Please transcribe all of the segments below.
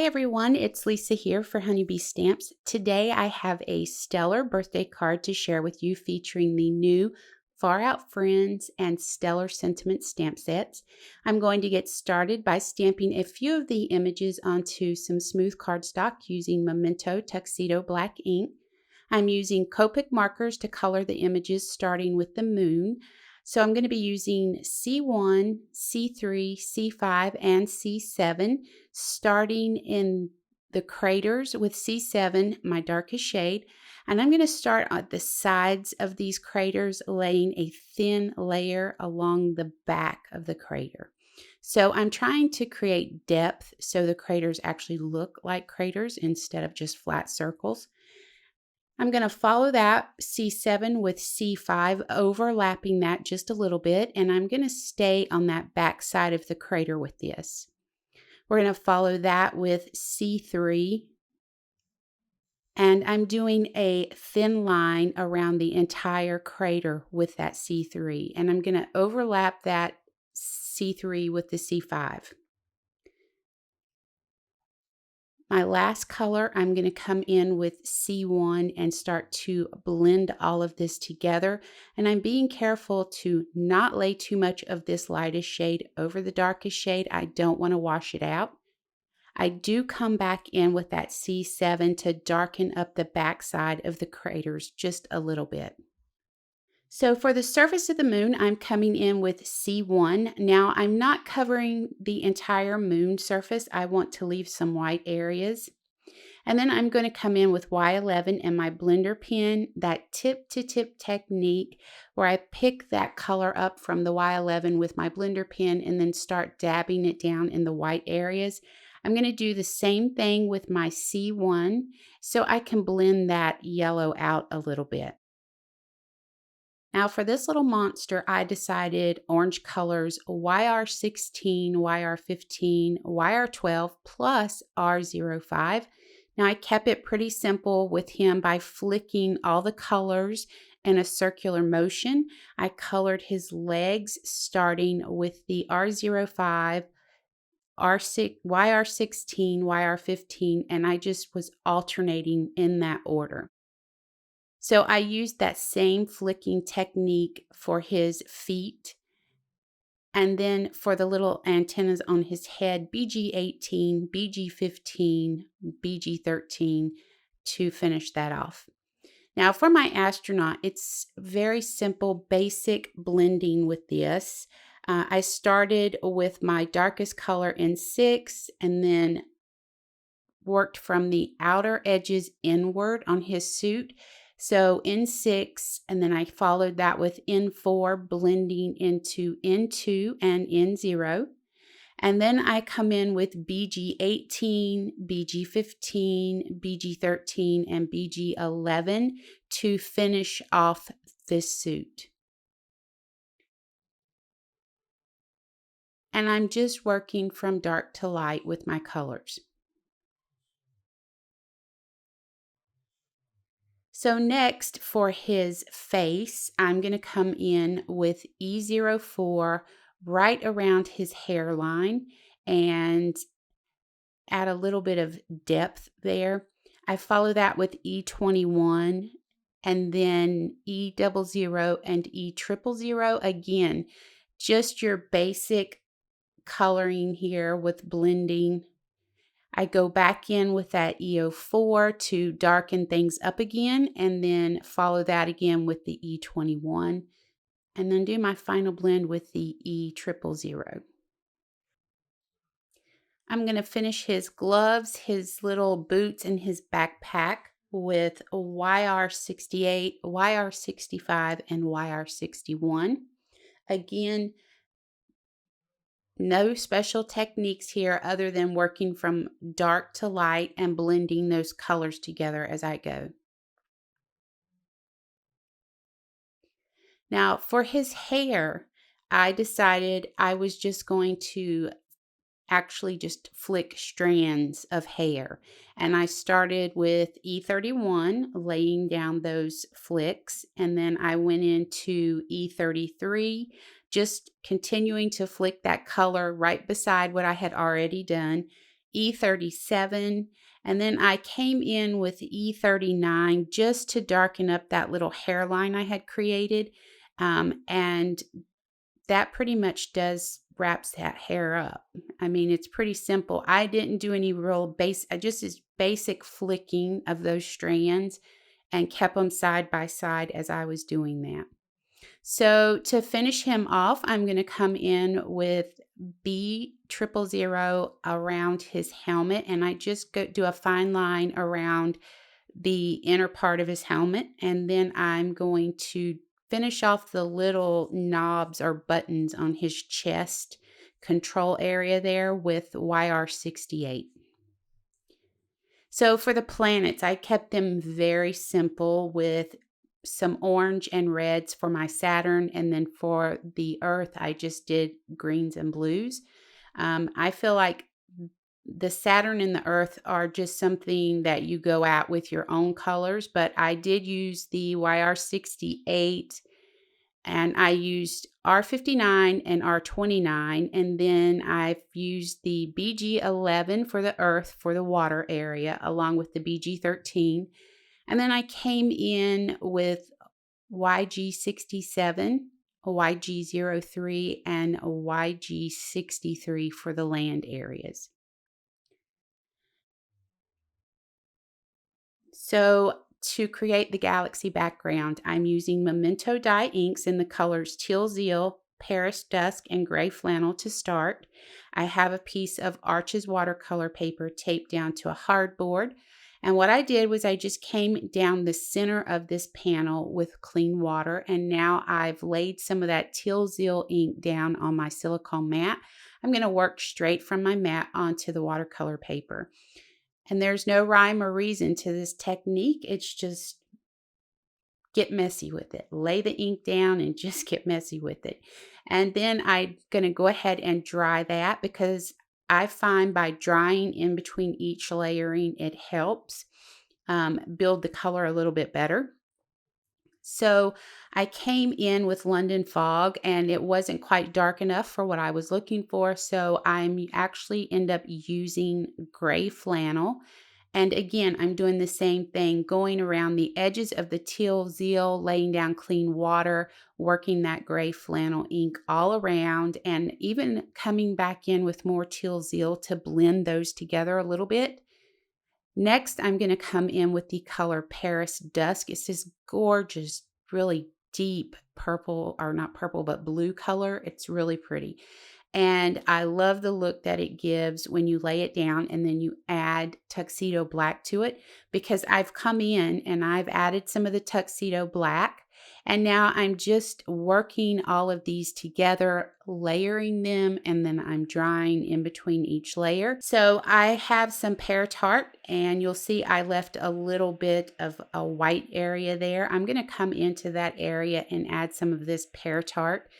Hi everyone, it's Lisa here for Honeybee Stamps. Today I have a stellar birthday card to share with you featuring the new Far Out Friends and Stellar Sentiment stamp sets. I'm going to get started by stamping a few of the images onto some smooth cardstock using Memento Tuxedo black ink. I'm using Copic markers to color the images starting with the moon. So I'm going to be using C1, C3, C5, and C7, starting in the craters with C7, my darkest shade. And I'm going to start at the sides of these craters, laying a thin layer along the back of the crater. So I'm trying to create depth so the craters actually look like craters instead of just flat circles. I'm going to follow that C7 with C5, overlapping that just a little bit, and I'm going to stay on that back side of the crater with this. We're going to follow that with C3, and I'm doing a thin line around the entire crater with that C3, and I'm going to overlap that C3 with the C5. My last color, I'm going to come in with C1 and start to blend all of this together. And I'm being careful to not lay too much of this lightest shade over the darkest shade. I don't want to wash it out. I do come back in with that C7 to darken up the backside of the craters just a little bit. So for the surface of the moon, I'm coming in with C1. Now I'm not covering the entire moon surface. I want to leave some white areas. And then I'm going to come in with Y11 and my blender pen, that tip to tip technique where I pick that color up from the Y11 with my blender pen and then start dabbing it down in the white areas. I'm going to do the same thing with my C1 so I can blend that yellow out a little bit. Now for this little monster, I decided orange colors YR16, YR15, YR12 plus R05. Now I kept it pretty simple with him by flicking all the colors in a circular motion. I colored his legs starting with the R05, R6, YR16, YR15, and I just was alternating in that order. So I used that same flicking technique for his feet. And then for the little antennas on his head, BG18, BG15, BG13 to finish that off. Now for my astronaut, it's very simple, basic blending with this. I started with my darkest color in 6 and then worked from the outer edges inward on his suit. So N6, and then I followed that with N4, blending into N2 and N0. And then I come in with BG18, BG15, BG13, and BG11 to finish off this suit. And I'm just working from dark to light with my colors. So next for his face, I'm going to come in with E04 right around his hairline and add a little bit of depth there. I follow that with E21 and then E00 and E000. Again, just your basic coloring here with blending. I go back in with that E04 to darken things up again and then follow that again with the E21 and then do my final blend with the E000. I'm going to finish his gloves, his little boots, and his backpack with YR68, YR65, and YR61. Again, no special techniques here other than working from dark to light and blending those colors together as I go. Now for his hair, I decided I was just going to actually just flick strands of hair. And I started with E31, laying down those flicks, and then I went into E33, just continuing to flick that color right beside what I had already done. E37, and then I came in with E39 just to darken up that little hairline I had created, and that pretty much wraps that hair up. I mean, it's pretty simple. I didn't do any real I just this basic flicking of those strands and kept them side by side as I was doing that. So to finish him off, I'm going to come in with B000 around his helmet, and I just do a fine line around the inner part of his helmet, and then I'm going to finish off the little knobs or buttons on his chest control area there with YR68. So for the planets, I kept them very simple with some orange and reds for my Saturn, and then for the Earth, I just did greens and blues. I feel like the Saturn and the Earth are just something that you go at with your own colors, but I did use the YR68, and I used R59 and R29, and then I've used the BG11 for the Earth for the water area, along with the BG13. And then I came in with YG67, a YG03, and a YG63 for the land areas. So to create the galaxy background, I'm using Memento Dye inks in the colors Teal Zeal, Paris Dusk, and Gray Flannel to start. I have a piece of Arches watercolor paper taped down to a hardboard. And what I did was I just came down the center of this panel with clean water, and now I've laid some of that Teal Zeal ink down on my silicone mat. I'm going to work straight from my mat onto the watercolor paper. And there's no rhyme or reason to this technique. It's just get messy with it. Lay the ink down and just get messy with it. And then I'm going to go ahead and dry that, because I find by drying in between each layering, it helps build the color a little bit better. So I came in with London Fog, and it wasn't quite dark enough for what I was looking for. So I'm actually end up using Gray Flannel. And again, I'm doing the same thing, going around the edges of the Teal Zeal, laying down clean water, working that Gray Flannel ink all around, and even coming back in with more Teal Zeal to blend those together a little bit. Next, I'm going to come in with the color Paris Dusk. It's this gorgeous, really deep purple, or not purple, but blue color. It's really pretty. And I love the look that it gives when you lay it down and then you add tuxedo black to it, because I've come in and I've added some of the tuxedo black. And now I'm just working all of these together, layering them, and then I'm drying in between each layer. So I have some pear tart, and you'll see I left a little bit of a white area there. I'm going to come into that area and add some of this pear tart.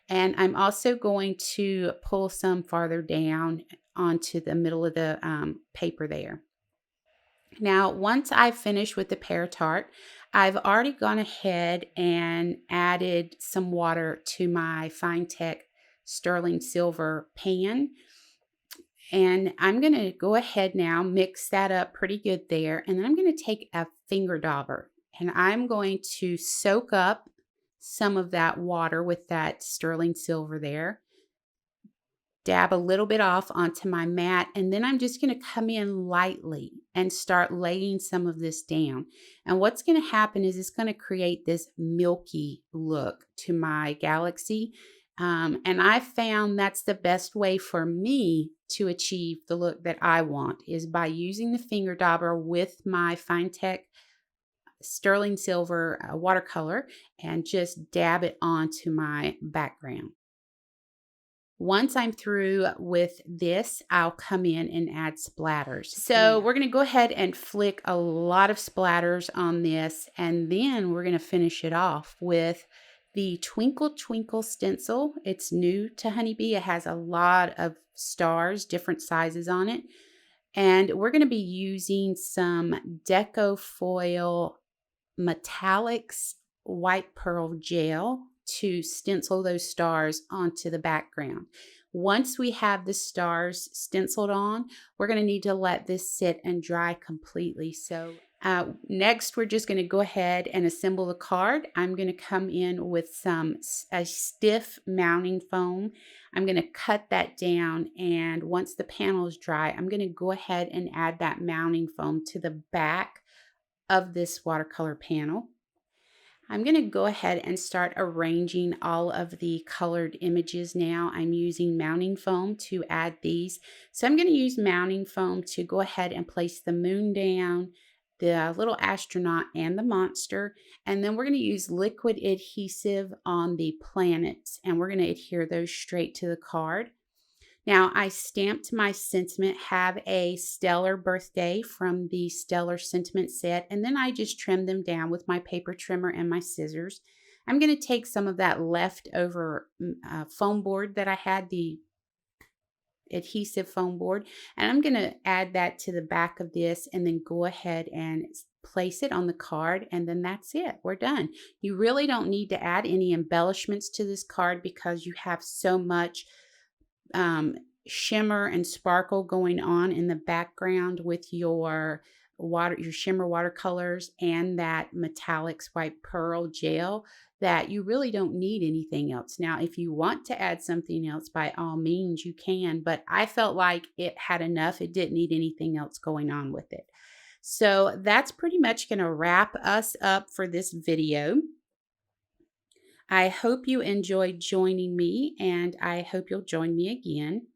And I'm also going to pull some farther down onto the middle of the paper there. Now, once I've finished with the pear tart, I've already gone ahead and added some water to my Finetec sterling silver pan. And I'm going to go ahead now, mix that up pretty good there. And then I'm going to take a finger dauber, and I'm going to soak up some of that water with that sterling silver there, dab a little bit off onto my mat, and then I'm just going to come in lightly and start laying some of this down. And what's going to happen is it's going to create this milky look to my galaxy. And I found that's the best way for me to achieve the look that I want, is by using the finger dauber with my Finetec sterling silver watercolor and just dab it onto my background. Once I'm through with this, I'll come in and add splatters. So we're going to go ahead and flick a lot of splatters on this, and then we're going to finish it off with the Twinkle Twinkle stencil. It's new to Honeybee. It has a lot of stars, different sizes on it. And we're going to be using some Deco foil METALLIX white pearl gel to stencil those stars onto the background. Once we have the stars stenciled on, we're going to need to let this sit and dry completely. So next, we're just going to go ahead and assemble the card. I'm going to come in with a stiff mounting foam. I'm going to cut that down, and once the panel is dry, I'm going to go ahead and add that mounting foam to the back of this watercolor panel. I'm going to go ahead and start arranging all of the colored images now. I'm using mounting foam to add these. So I'm going to use mounting foam to go ahead and place the moon down, the little astronaut, and the monster. And then we're going to use liquid adhesive on the planets, and we're going to adhere those straight to the card. Now, I stamped my sentiment, "Have a stellar birthday," from the Stellar Sentiment set, and then I just trimmed them down with my paper trimmer and my scissors. I'm going to take some of that leftover foam board that I had, the adhesive foam board, and I'm going to add that to the back of this and then go ahead and place it on the card, and then that's it. We're done. You really don't need to add any embellishments to this card because you have so much shimmer and sparkle going on in the background with your shimmer watercolors and that METALLIX white pearl gel, that you really don't need anything else. Now, if you want to add something else, by all means you can, but I felt like it had enough. It didn't need anything else going on with it. So that's pretty much going to wrap us up for this video. I hope you enjoyed joining me, and I hope you'll join me again.